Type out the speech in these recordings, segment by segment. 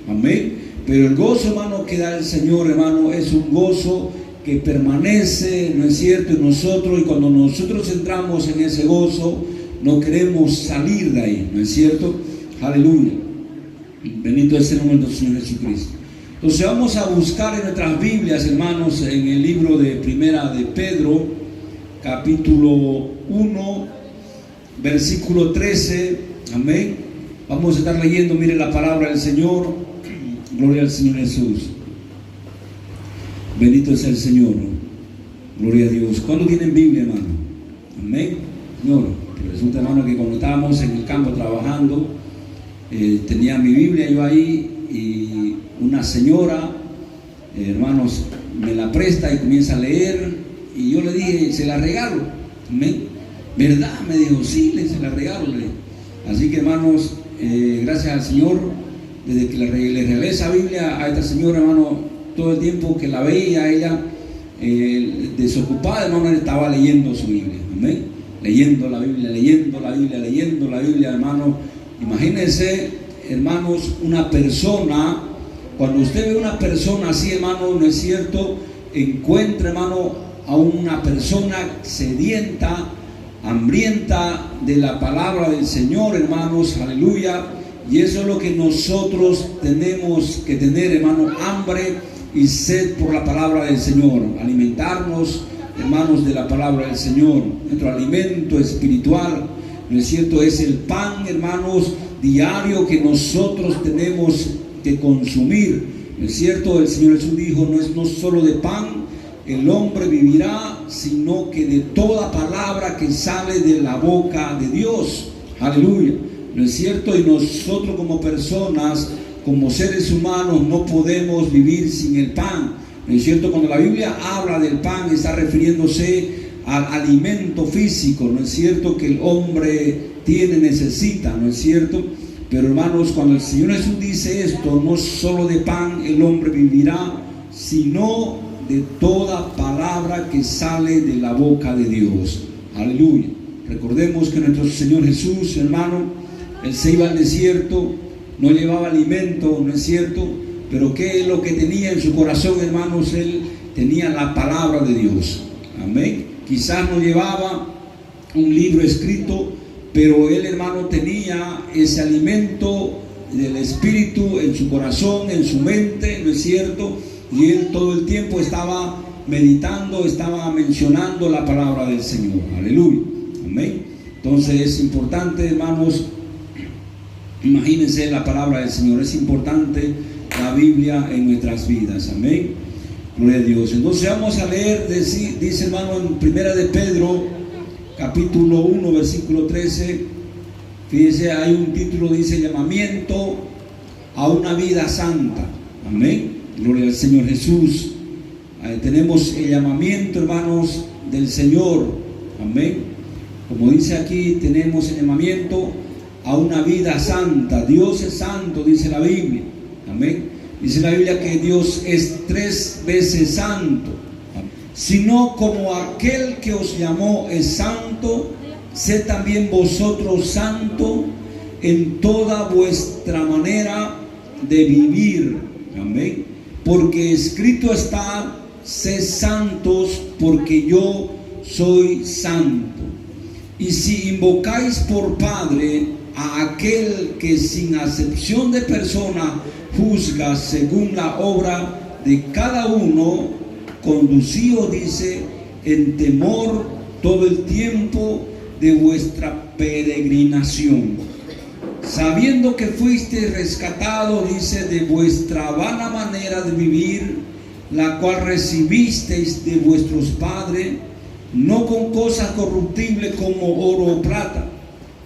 Amén. Pero el gozo, hermano, que da el Señor, hermano, es un gozo que permanece, ¿no es cierto?, en nosotros, y cuando nosotros entramos en ese gozo, no queremos salir de ahí, ¿no es cierto? Aleluya. Bendito es el nombre del Señor Jesucristo. Entonces vamos a buscar en nuestras Biblias, hermanos, en el libro de Primera de Pedro, capítulo 1, versículo 13, amén. Vamos a estar leyendo, mire la palabra del Señor. Gloria al Señor Jesús. Bendito es el Señor. Gloria a Dios. ¿Cuándo tienen Biblia, hermano? Amén. Señor, resulta, hermano, que cuando estábamos en el campo trabajando, tenía mi Biblia yo ahí, y una señora, hermanos, me la presta y comienza a leer, y yo le dije, se la regalo. Amén. ¿Verdad? Me dijo, sí, se la regalo. Así que, hermanos, gracias al Señor, desde que le regalé esa Biblia a esta señora, hermano, todo el tiempo que la veía ella desocupada, hermano, estaba leyendo su Biblia. Amén. Leyendo la Biblia, leyendo la Biblia, leyendo la Biblia, hermano. Imagínense, hermanos, una persona, cuando usted ve una persona así, hermano, ¿no es cierto?, encuentra, hermano, a una persona sedienta, hambrienta de la palabra del Señor, hermanos, aleluya. Y eso es lo que nosotros tenemos que tener, hermano, hambre y sed por la palabra del Señor, alimentarnos, hermanos, de la palabra del Señor. Nuestro alimento espiritual, ¿no es cierto?, es el pan, hermanos, diario que nosotros tenemos que consumir, ¿no es cierto? El Señor Jesús dijo, no solo de pan el hombre vivirá, sino que de toda palabra que sale de la boca de Dios. Aleluya. ¿No es cierto? Y nosotros como personas, como seres humanos, no podemos vivir sin el pan. ¿No es cierto? Cuando la Biblia habla del pan, está refiriéndose al alimento físico, ¿no es cierto?, que el hombre necesita, ¿no es cierto? Pero, hermanos, cuando el Señor Jesús dice esto, no solo de pan el hombre vivirá, sino de toda palabra que sale de la boca de Dios. Aleluya. Recordemos que nuestro Señor Jesús, hermano, Él se iba al desierto, no llevaba alimento, ¿no es cierto? Pero ¿qué es lo que tenía en su corazón, hermanos? Él tenía la palabra de Dios. Amén. Quizás no llevaba un libro escrito, pero él, hermano, tenía ese alimento del Espíritu en su corazón, en su mente, ¿no es cierto? Y él todo el tiempo estaba meditando, estaba mencionando la palabra del Señor. Aleluya. Amén. Entonces es importante, hermanos, imagínense la palabra del Señor. Es importante la Biblia en nuestras vidas. Amén. Gloria a Dios. Entonces vamos a leer, dice, hermano, en Primera de Pedro, capítulo 1, versículo 13. Fíjense, hay un título, dice, llamamiento a una vida santa. Amén. Gloria al Señor Jesús. Ahí tenemos el llamamiento, hermanos, del Señor. Amén. Como dice aquí, tenemos el llamamiento a una vida santa. Dios es santo, dice la Biblia. Amén. Dice la Biblia que Dios es 3 veces santo. Sino como aquel que os llamó es santo, sed también vosotros santo en toda vuestra manera de vivir. Amén. Porque escrito está, sed santos porque yo soy santo. Y si invocáis por Padre a aquel que sin acepción de persona juzga según la obra de cada uno, conducíos, dice, en temor todo el tiempo de vuestra peregrinación, sabiendo que fuisteis rescatados, dice, de vuestra vana manera de vivir, la cual recibisteis de vuestros padres, no con cosas corruptibles como oro o plata,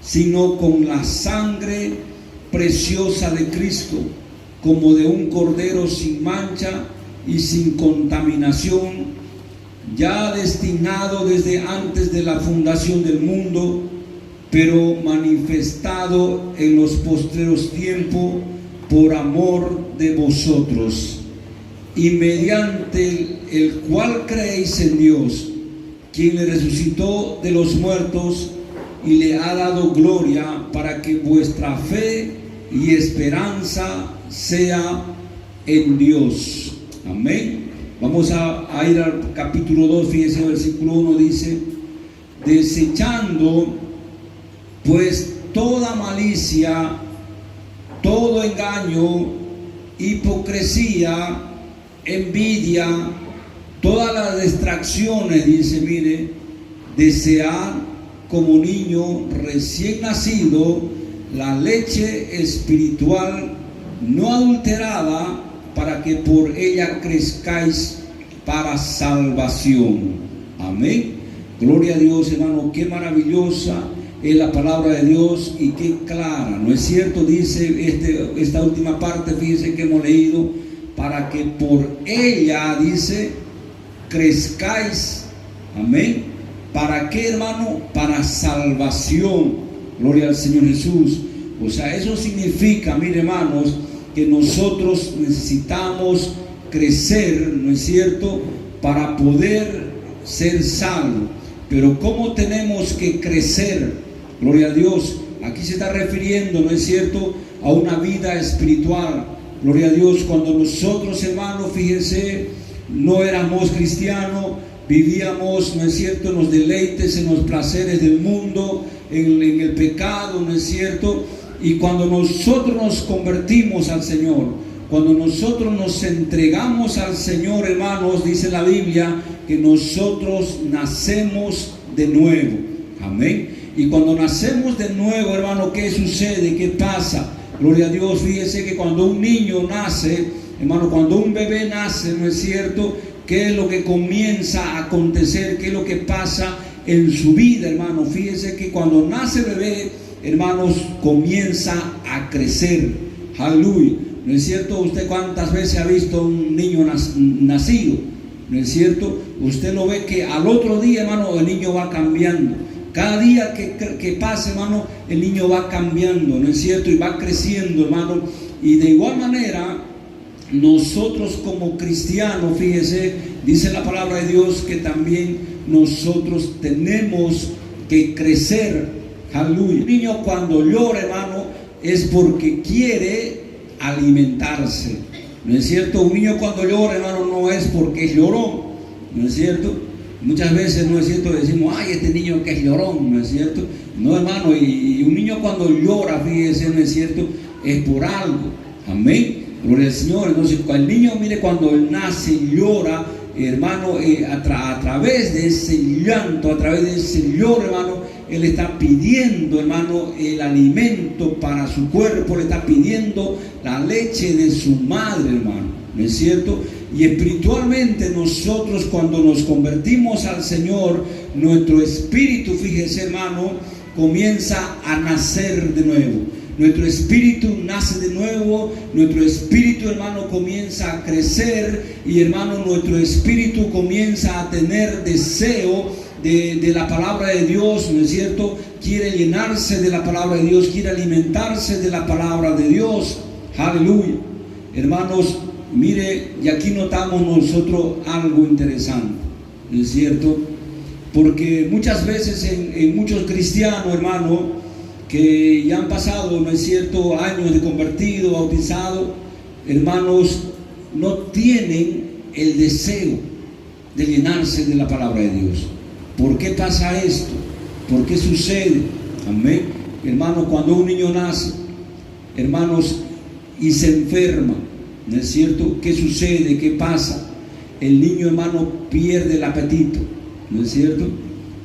sino con la sangre preciosa de Cristo, como de un cordero sin mancha y sin contaminación, ya destinado desde antes de la fundación del mundo, pero manifestado en los postreros tiempos por amor de vosotros, y mediante el cual creéis en Dios, quien le resucitó de los muertos y le ha dado gloria, para que vuestra fe y esperanza sea en Dios. Amén. Vamos a ir al capítulo 2, fíjense, versículo 1 dice: desechando pues toda malicia, todo engaño, hipocresía, envidia, todas las distracciones, dice, mire, desear como niño recién nacido la leche espiritual no adulterada, para que por ella crezcáis para salvación. Amén. Gloria a Dios, hermano. Qué maravillosa es la palabra de Dios y qué clara, ¿no es cierto? Dice esta última parte, fíjense que hemos leído: para que por ella, dice, crezcáis. Amén. ¿Para qué, hermano? Para salvación. Gloria al Señor Jesús. O sea, eso significa, mire, hermanos, que nosotros necesitamos crecer, ¿no es cierto?, para poder ser salvos. Pero ¿cómo tenemos que crecer? Gloria a Dios. Aquí se está refiriendo, ¿no es cierto?, a una vida espiritual. Gloria a Dios. Cuando nosotros, hermanos, fíjense, no éramos cristianos, vivíamos, ¿no es cierto?, en los deleites, en los placeres del mundo, en el pecado, ¿no es cierto? Y cuando nosotros nos convertimos al Señor, cuando nosotros nos entregamos al Señor, hermanos, dice la Biblia que nosotros nacemos de nuevo. Amén. Y cuando nacemos de nuevo, hermano, ¿qué sucede? ¿Qué pasa? Gloria a Dios. Fíjese que cuando un niño nace, hermano, cuando un bebé nace, ¿no es cierto?, ¿qué es lo que comienza a acontecer? ¿Qué es lo que pasa en su vida, hermano? Fíjese que cuando nace el bebé, hermanos, comienza a crecer. Aleluya. ¿No es cierto? Usted cuántas veces ha visto un niño nacido, ¿no es cierto? Usted lo ve que al otro día, hermano, el niño va cambiando. Cada día que pasa, hermano, el niño va cambiando, ¿no es cierto? Y va creciendo, hermano. Y de igual manera, nosotros como cristianos, fíjese, dice la palabra de Dios que también nosotros tenemos que crecer. Aleluya. Un niño cuando llora, hermano, es porque quiere alimentarse, ¿no es cierto? Un niño cuando llora, hermano, no es porque es llorón, ¿no es cierto? Muchas veces, ¿no es cierto?, decimos: ay, este niño que es llorón, ¿no es cierto? No, hermano, y un niño cuando llora, fíjese, ¿no es cierto?, es por algo. Amén. Gloria al Señor. Entonces, el niño, mire, cuando él nace, llora, hermano, a través de ese llanto, a través de ese lloro, hermano, él está pidiendo, hermano, el alimento para su cuerpo, le está pidiendo la leche de su madre, hermano, ¿no es cierto? Y espiritualmente nosotros, cuando nos convertimos al Señor, nuestro espíritu, fíjese, hermano, comienza a nacer de nuevo. Nuestro espíritu nace de nuevo, nuestro espíritu, hermano, comienza a crecer, y, hermano, nuestro espíritu comienza a tener deseo de la palabra de Dios, ¿no es cierto? Quiere llenarse de la palabra de Dios, quiere alimentarse de la palabra de Dios. Aleluya. Hermanos, mire, y aquí notamos nosotros algo interesante, ¿no es cierto? Porque muchas veces en muchos cristianos, hermano, que ya han pasado, ¿no es cierto?, años de convertido, bautizado, hermanos, no tienen el deseo de llenarse de la palabra de Dios. ¿Por qué pasa esto? ¿Por qué sucede? Amén. Hermanos, cuando un niño nace, hermanos, y se enferma, ¿no es cierto?, ¿qué sucede? ¿Qué pasa? El niño, hermano, pierde el apetito, ¿no es cierto?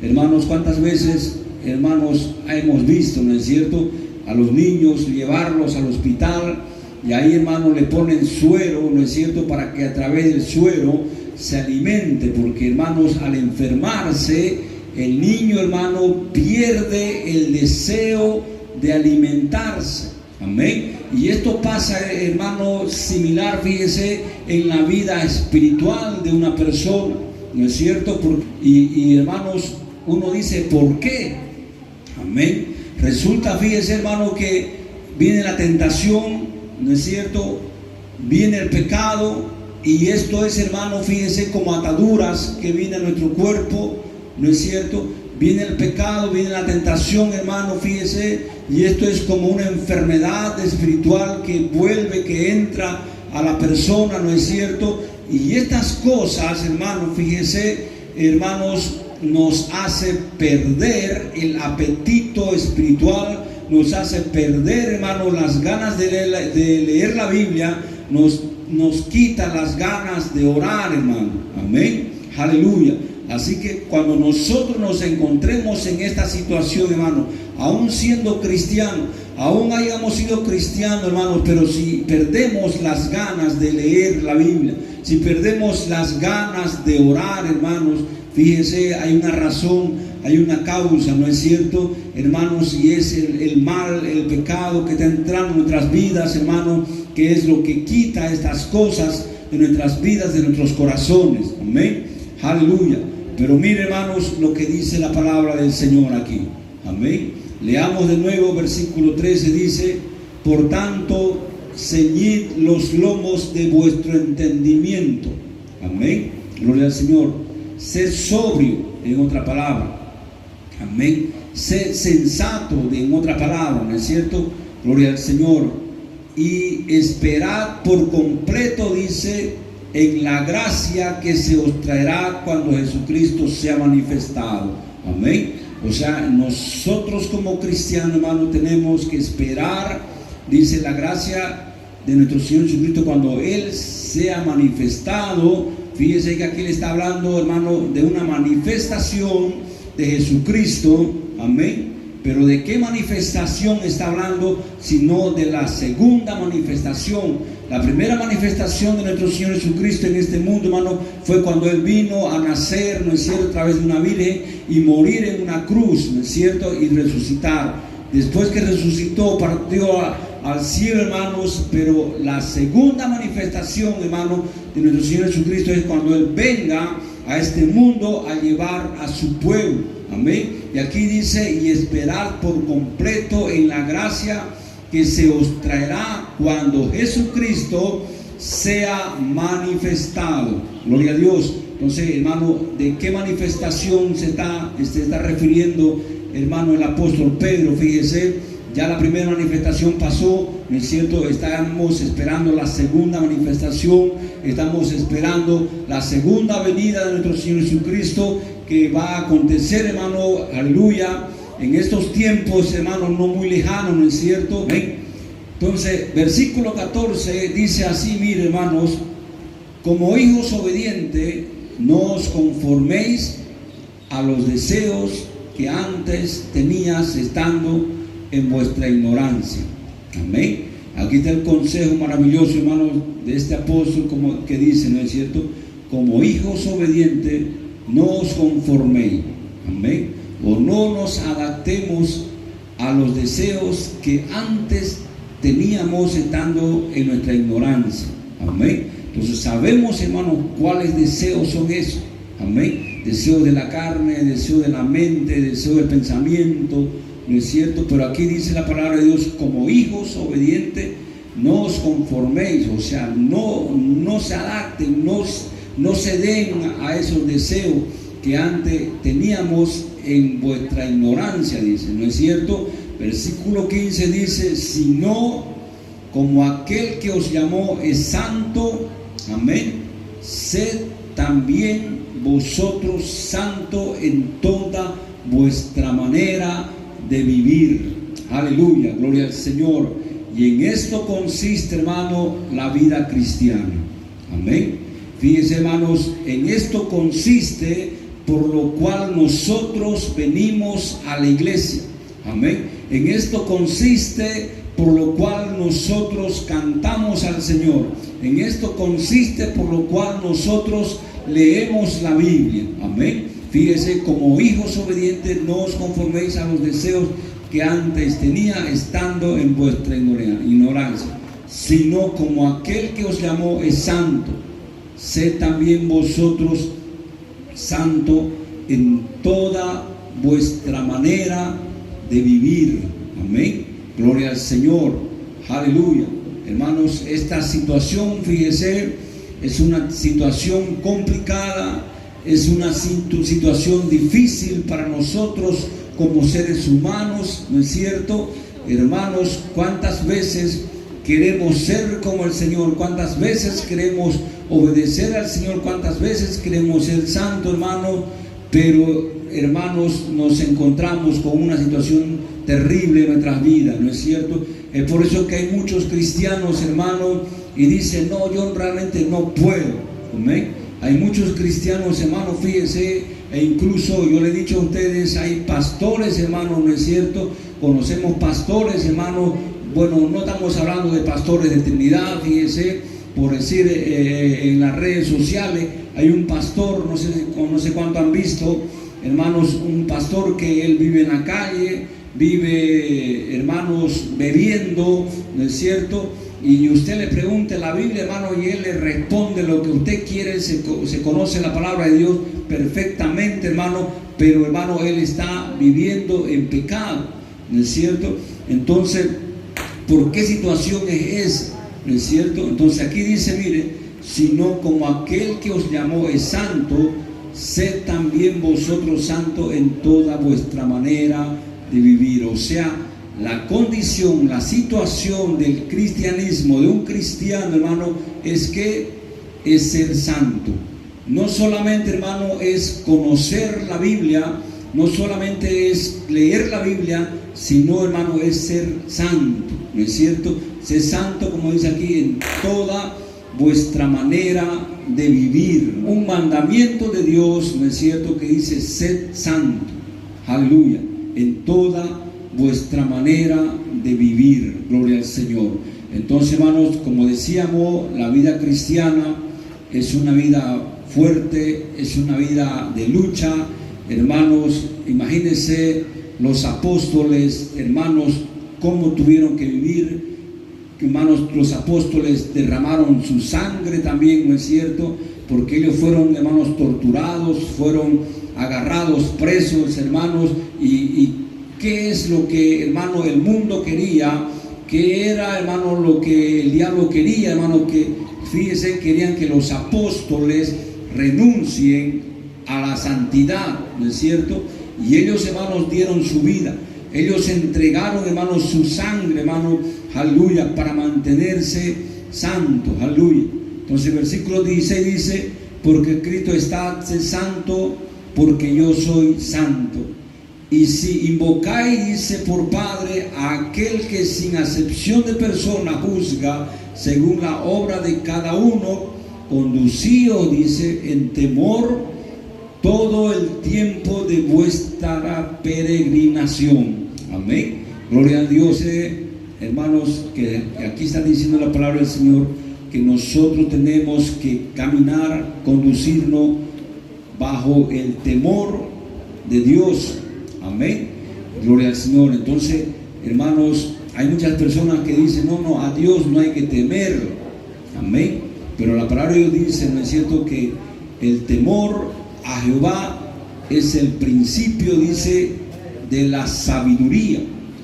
Hermanos, ¿cuántas veces, hermanos, hemos visto, ¿no es cierto?, a los niños llevarlos al hospital, y ahí, hermano, le ponen suero, ¿no es cierto?, para que a través del suero se alimente, porque, hermanos, al enfermarse, el niño, hermano, pierde el deseo de alimentarse. Amén. Y esto pasa, hermano, similar, fíjese, en la vida espiritual de una persona, ¿no es cierto? Y hermanos, uno dice: ¿por qué? Amén. Resulta, fíjese, hermano, que viene la tentación, ¿no es cierto? Viene el pecado, y esto es, hermano, fíjese, como ataduras que vienen a nuestro cuerpo, ¿no es cierto? Viene el pecado, viene la tentación, hermano, fíjese, y esto es como una enfermedad espiritual que vuelve, que entra a la persona, ¿no es cierto? Y estas cosas, hermanos, fíjense, hermanos, nos hace perder el apetito espiritual, nos hace perder, hermanos, las ganas de leer la Biblia, nos quita las ganas de orar, hermano. Amén. Aleluya. Así que cuando nosotros nos encontremos en esta situación, hermano, aún siendo cristianos, aún hayamos sido cristianos, hermanos, pero si perdemos las ganas de leer la Biblia, si perdemos las ganas de orar, hermanos, fíjense, hay una razón, hay una causa, ¿no es cierto, hermanos? Y es el mal, el pecado que está entrando en nuestras vidas, hermanos, que es lo que quita estas cosas de nuestras vidas, de nuestros corazones. Amén. Aleluya. Pero mire, hermanos, lo que dice la palabra del Señor aquí. Amén. Leamos de nuevo, versículo 13 dice: por tanto, ceñid los lomos de vuestro entendimiento. Amén. Gloria al Señor. Sed sobrio, en otra palabra. Amén. Sed sensato, en otra palabra, ¿no es cierto? Gloria al Señor. Y esperad por completo, dice, en la gracia que se os traerá cuando Jesucristo sea manifestado. Amén. O sea, nosotros como cristianos, hermano, tenemos que esperar, dice, la gracia de nuestro Señor Jesucristo cuando Él sea manifestado. Fíjese que aquí le está hablando, hermano, de una manifestación de Jesucristo. Amén. Pero ¿de qué manifestación está hablando? Sino de la segunda manifestación. La primera manifestación de nuestro Señor Jesucristo en este mundo, hermano, fue cuando Él vino a nacer, ¿no es cierto?, a través de una virgen y morir en una cruz, ¿no es cierto?, y resucitar. Después que resucitó, partió al cielo, hermanos, pero la segunda manifestación, hermano, de nuestro Señor Jesucristo es cuando Él venga a este mundo a llevar a su pueblo. Amén. Y aquí dice: y esperad por completo en la gracia que se os traerá cuando Jesucristo sea manifestado. Gloria a Dios. Entonces, hermano, ¿de qué manifestación se está refiriendo, hermano, el apóstol Pedro? Fíjese, ya la primera manifestación pasó, ¿no es cierto? Estamos esperando la segunda manifestación, estamos esperando la segunda venida de nuestro Señor Jesucristo, que va a acontecer, hermano, aleluya, en estos tiempos, hermano, no muy lejanos, ¿no es cierto? ¿Ven? Entonces, versículo 14 dice así, mire, hermanos: como hijos obedientes, no os conforméis a los deseos que antes tenías estando en vuestra ignorancia. Amén. Aquí está el consejo maravilloso, hermanos, de este apóstol, como que dice, ¿no es cierto? Como hijos obedientes, no os conforméis. Amén. O no nos adaptemos a los deseos que antes teníamos estando en nuestra ignorancia. Amén. Entonces sabemos, hermanos, cuáles deseos son esos. Amén. Deseos de la carne, deseos de la mente, deseos del pensamiento, ¿no es cierto? Pero aquí dice la palabra de Dios: como hijos obedientes, no os conforméis. O sea, no se adapten, no se den a esos deseos que antes teníamos en vuestra ignorancia, dice, ¿no es cierto? Versículo 15 dice: sino como aquel que os llamó es santo. Amén. Sed también vosotros santos en toda vuestra manera de vivir. Aleluya, gloria al Señor. Y en esto consiste, hermano, la vida cristiana. Amén. Fíjense, hermanos, en esto consiste por lo cual nosotros venimos a la iglesia. Amén. En esto consiste por lo cual nosotros cantamos al Señor. En esto consiste por lo cual nosotros leemos la Biblia. Amén. Fíjese: como hijos obedientes, no os conforméis a los deseos que antes tenía estando en vuestra ignorancia, sino como aquel que os llamó es santo. Sed también vosotros santo en toda vuestra manera de vivir. Amén. Gloria al Señor. Aleluya. Hermanos, esta situación, fíjese, es una situación complicada, es una situación difícil para nosotros como seres humanos, ¿no es cierto? hermanos, cuántas veces queremos ser como el Señor, cuántas veces queremos obedecer al Señor, cuántas veces queremos ser santo, hermano, pero hermanos, nos encontramos con una situación terrible en nuestras vidas, ¿no es cierto? Es por eso que hay muchos cristianos, hermanos, y dicen, no, yo realmente no puedo. ¿Amén? Hay muchos cristianos, hermanos, fíjense, e incluso yo le he dicho a ustedes, hay pastores, hermanos, ¿no es cierto? Conocemos pastores, hermanos, bueno, no estamos hablando de pastores de Trinidad, fíjense, por decir, en las redes sociales hay un pastor, no sé cuánto han visto, hermanos, un pastor que él vive en la calle, vive, hermanos, bebiendo, ¿no es cierto? Y usted le pregunta la Biblia, hermano, y él le responde lo que usted quiere, se conoce la palabra de Dios perfectamente, hermano, pero hermano, él está viviendo en pecado, ¿no es cierto? Entonces, ¿por qué situación es esa? ¿No es cierto? Entonces aquí dice, mire, sino como aquel que os llamó es santo, sed también vosotros santos en toda vuestra manera de vivir. O sea, la condición, la situación del cristianismo, de un cristiano, hermano, es que es ser santo. No solamente, hermano, es conocer la Biblia, no solamente es leer la Biblia, sino, hermano, es ser santo, ¿no es cierto? Ser santo, como dice aquí, en toda vuestra manera de vivir. Un mandamiento de Dios, ¿no es cierto?, que dice, sed santo, aleluya, en toda vuestra manera de vivir, gloria al Señor. Entonces, hermanos, como decíamos, la vida cristiana es una vida fuerte, es una vida de lucha, hermanos. Imagínense los apóstoles, hermanos, cómo tuvieron que vivir, hermanos. Los apóstoles derramaron su sangre también, ¿no es cierto?, porque ellos fueron, hermanos, torturados, fueron agarrados, presos, hermanos, y ¿qué es lo que, hermano, el mundo quería? ¿Qué era, hermano, lo que el diablo quería, hermano? Que, fíjense, querían que los apóstoles renuncien a la santidad, ¿no es cierto? Y ellos, hermanos, dieron su vida. Ellos entregaron, hermanos, su sangre, hermano, aleluya, para mantenerse santos, aleluya. Entonces, versículo 16 dice, porque Cristo está santo, porque yo soy santo. Y si invocáis, dice, por Padre, a aquel que sin acepción de persona juzga según la obra de cada uno, conducíos, dice, en temor todo el tiempo de vuestra peregrinación. Amén. Gloria a Dios, hermanos, que aquí está diciendo la palabra del Señor, que nosotros tenemos que caminar, conducirnos bajo el temor de Dios. Amén. Gloria al Señor. Entonces, hermanos, hay muchas personas que dicen, no, a Dios no hay que temerlo. Amén. Pero la palabra de Dios dice, ¿no es cierto?, que el temor a Jehová es el principio, dice, de la sabiduría.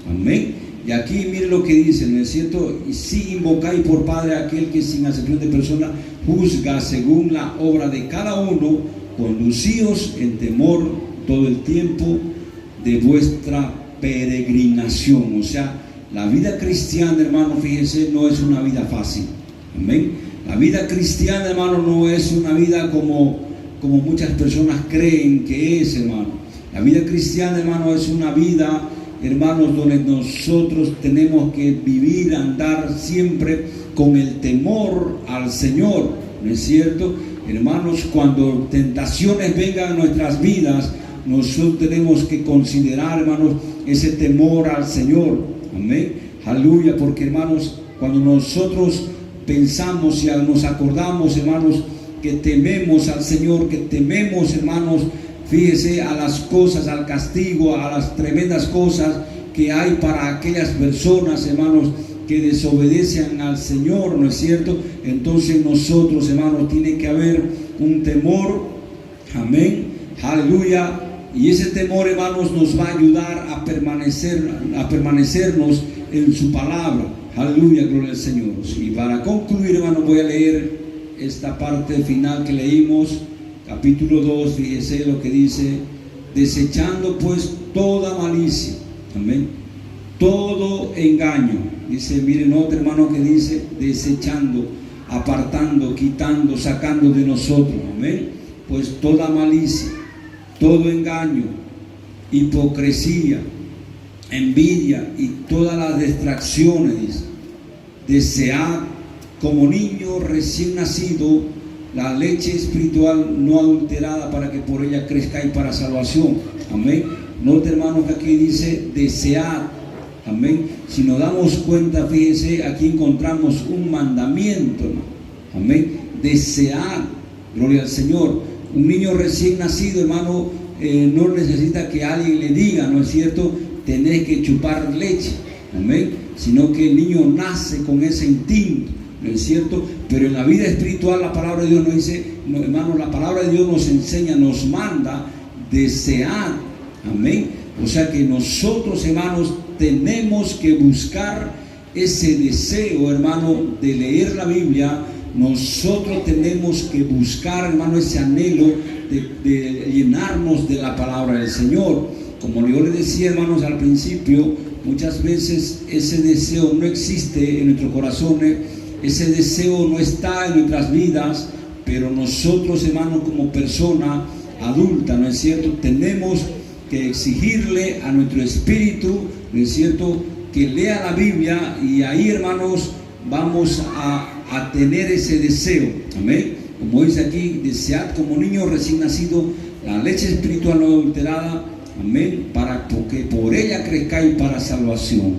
Amén. Y aquí mire lo que dice, ¿no es cierto? Y si invocáis por Padre a aquel que sin acepción de persona juzga según la obra de cada uno, conducíos en temor todo el tiempo de vuestra peregrinación. O sea, la vida cristiana, hermano, fíjense, no es una vida fácil. Amén. La vida cristiana, hermano, no es una vida como muchas personas creen que es, hermano. La vida cristiana, hermano, es una vida, hermanos, donde nosotros tenemos que vivir, andar siempre con el temor al Señor, ¿no es cierto? Hermanos, cuando tentaciones vengan a nuestras vidas, nosotros tenemos que considerar, hermanos, ese temor al Señor. Amén. Aleluya, porque, hermanos, cuando nosotros pensamos y nos acordamos, hermanos, que tememos al Señor, que tememos, hermanos, fíjese, a las cosas, al castigo, a las tremendas cosas que hay para aquellas personas, hermanos, que desobedecen al Señor, ¿no es cierto? Entonces nosotros, hermanos, tiene que haber un temor. Amén. Aleluya. Y ese temor, hermanos, nos va a ayudar a permanecernos en su palabra. Aleluya, gloria al Señor. Y para concluir, hermanos, voy a leer esta parte final que leímos, capítulo 2, fíjese lo que dice: desechando pues toda malicia. Amén. todo engaño. Dice, miren otro hermano que dice, desechando, apartando, quitando, sacando de nosotros. Amén. Pues toda malicia, todo engaño, hipocresía, envidia y todas las distracciones, dice. Desead como niño recién nacido la leche espiritual no adulterada, para que por ella crezcáis para salvación. Amén. Note, hermanos, que aquí dice desead. Amén. Si nos damos cuenta, fíjense, aquí encontramos un mandamiento, ¿no? Amén. Desead. Gloria al Señor. Un niño recién nacido, hermano, no necesita que alguien le diga, ¿no es cierto?, tenés que chupar leche. Amén. Sino que el niño nace con ese instinto, ¿no es cierto? Pero en la vida espiritual la palabra de Dios nos dice, no, hermano, la palabra de Dios nos enseña, nos manda desear. Amén. O sea que nosotros, hermanos, tenemos que buscar ese deseo, hermano, de leer la Biblia. Nosotros tenemos que buscar, hermano, ese anhelo de llenarnos de la palabra del Señor. Como yo les decía, hermanos, al principio, muchas veces ese deseo no existe en nuestros corazones, ese deseo no está en nuestras vidas, pero nosotros, hermanos, como persona adulta, ¿no es cierto?, tenemos que exigirle a nuestro espíritu, ¿no es cierto?, que lea la Biblia, y ahí, hermanos, vamos a tener ese deseo. Amén. Como dice aquí, desead como niño recién nacido la leche espiritual no adulterada. Amén. Para que por ella crezcáis para salvación.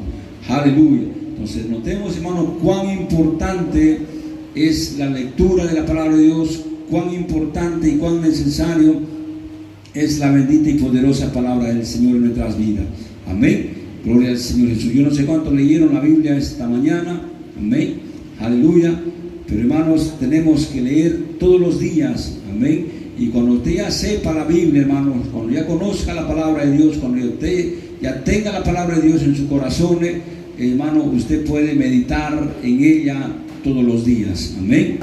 Aleluya. Entonces notemos, hermanos, cuán importante es la lectura de la palabra de Dios, cuán importante y cuán necesario es la bendita y poderosa palabra del Señor en nuestras vidas. Amén. Gloria al Señor Jesús. Yo no sé cuántos leyeron la Biblia esta mañana. Amén. Aleluya. Pero, hermanos, tenemos que leer todos los días. Amén. Y cuando usted ya sepa la Biblia, hermanos, cuando ya conozca la palabra de Dios, cuando usted ya tenga la palabra de Dios en su corazón, hermano, usted puede meditar en ella todos los días. Amén.